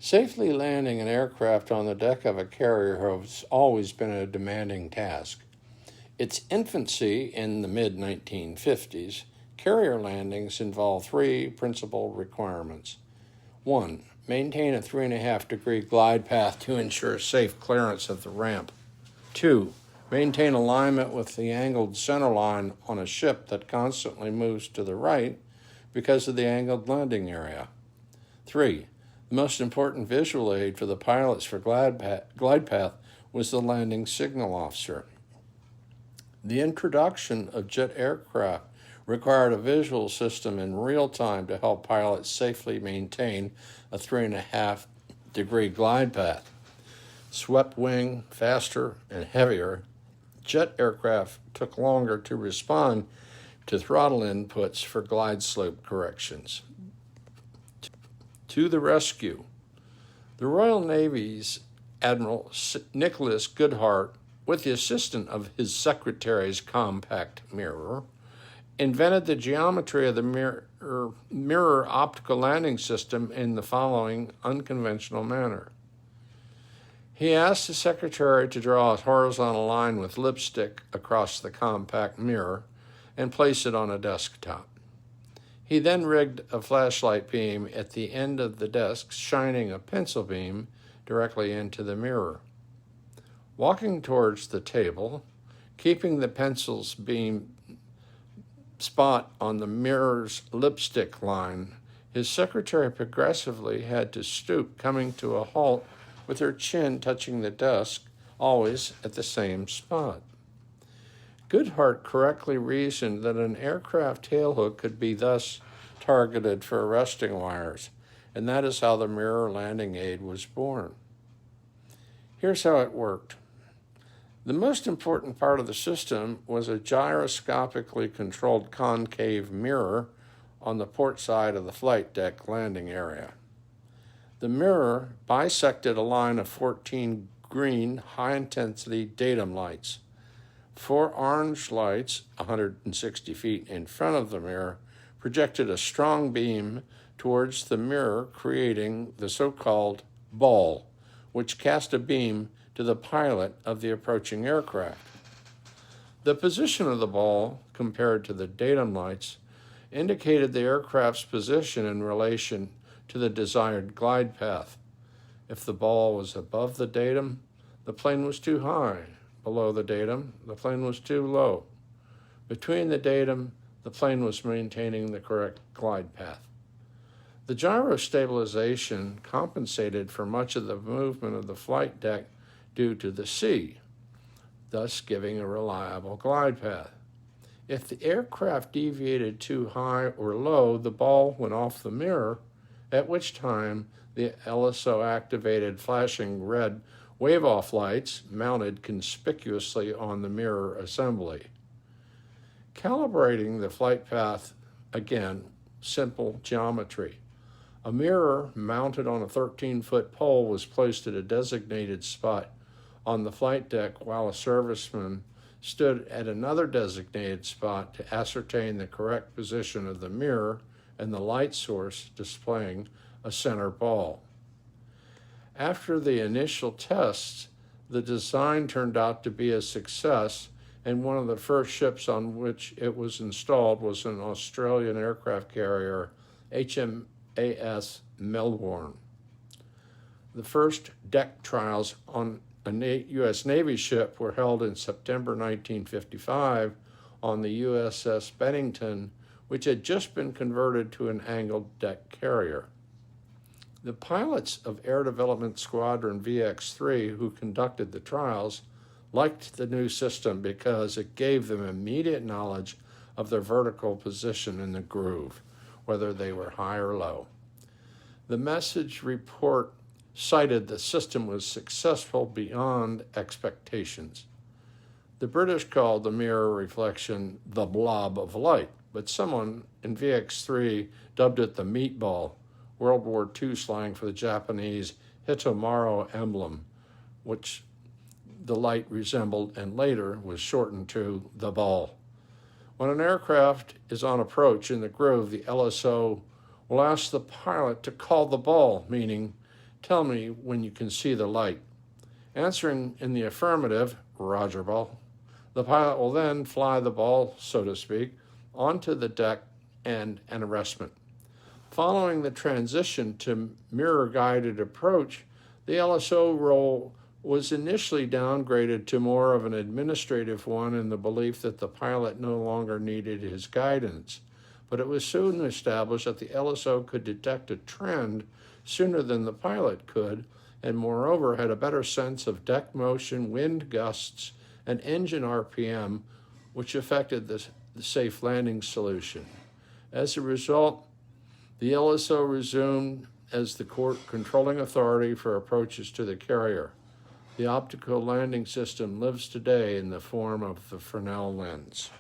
Safely landing an aircraft on the deck of a carrier has always been a demanding task. Its infancy in the mid-1950s, carrier landings involve three principal requirements. 1. Maintain a 3.5-degree glide path to ensure safe clearance of the ramp. 2. Maintain alignment with the angled centerline on a ship that constantly moves to the right because of the angled landing area. 3. The most important visual aid for the pilots for glide path was the landing signal officer. The introduction of jet aircraft required a visual system in real time to help pilots safely maintain a 3.5-degree glide path. Swept wing, faster and heavier, jet aircraft took longer to respond to throttle inputs for glide slope corrections. To the rescue. The Royal Navy's Admiral Nicholas Goodhart, with the assistance of his secretary's compact mirror, invented the geometry of the mirror optical landing system in the following unconventional manner. He asked the secretary to draw a horizontal line with lipstick across the compact mirror and place it on a desktop. He then rigged a flashlight beam at the end of the desk, shining a pencil beam directly into the mirror. Walking towards the table, keeping the pencil's beam spot on the mirror's lipstick line, his secretary progressively had to stoop, coming to a halt with her chin touching the desk, always at the same spot. Goodhart correctly reasoned that an aircraft tailhook could be thus targeted for arresting wires, and that is how the mirror landing aid was born. Here's how it worked. The most important part of the system was a gyroscopically controlled concave mirror on the port side of the flight deck landing area. The mirror bisected a line of 14 green, high-intensity datum lights. 4 orange lights, 160 feet in front of the mirror, projected a strong beam towards the mirror, creating the so-called ball, which cast a beam to the pilot of the approaching aircraft. The position of the ball, compared to the datum lights, indicated the aircraft's position in relation to the desired glide path. If the ball was above the datum, the plane was too high. Below the datum, the plane was too low. Between the datum, the plane was maintaining the correct glide path. The gyro stabilization compensated for much of the movement of the flight deck due to the sea, thus giving a reliable glide path. If the aircraft deviated too high or low, the ball went off the mirror, at which time the LSO activated flashing red wave-off lights mounted conspicuously on the mirror assembly. Calibrating the flight path, again, simple geometry. A mirror mounted on a 13-foot pole was placed at a designated spot on the flight deck, while a serviceman stood at another designated spot to ascertain the correct position of the mirror and the light source displaying a center ball. After the initial tests, the design turned out to be a success, and one of the first ships on which it was installed was an Australian aircraft carrier, HMAS Melbourne. The first deck trials on a U.S. Navy ship were held in September 1955 on the USS Bennington, which had just been converted to an angled deck carrier. The pilots of Air Development Squadron VX-3 who conducted the trials liked the new system because it gave them immediate knowledge of their vertical position in the groove, whether they were high or low. The message report cited the system was successful beyond expectations. The British called the mirror reflection the blob of light, but someone in VX-3 dubbed it the meatball, World War II slang for the Japanese Hitomaro emblem, which the light resembled and later was shortened to the ball. When an aircraft is on approach in the groove, the LSO will ask the pilot to call the ball, meaning Tell me when you can see the light. Answering in the affirmative, Roger ball, the pilot will then fly the ball, so to speak, onto the deck and an arrestment. Following the transition to mirror-guided approach, the LSO role was initially downgraded to more of an administrative one in the belief that the pilot no longer needed his guidance. But it was soon established that the LSO could detect a trend sooner than the pilot could, and moreover had a better sense of deck motion, wind gusts, and engine RPM, which affected the safe landing solution. As a result, the LSO resumed as the controlling authority for approaches to the carrier. The optical landing system lives today in the form of the Fresnel lens.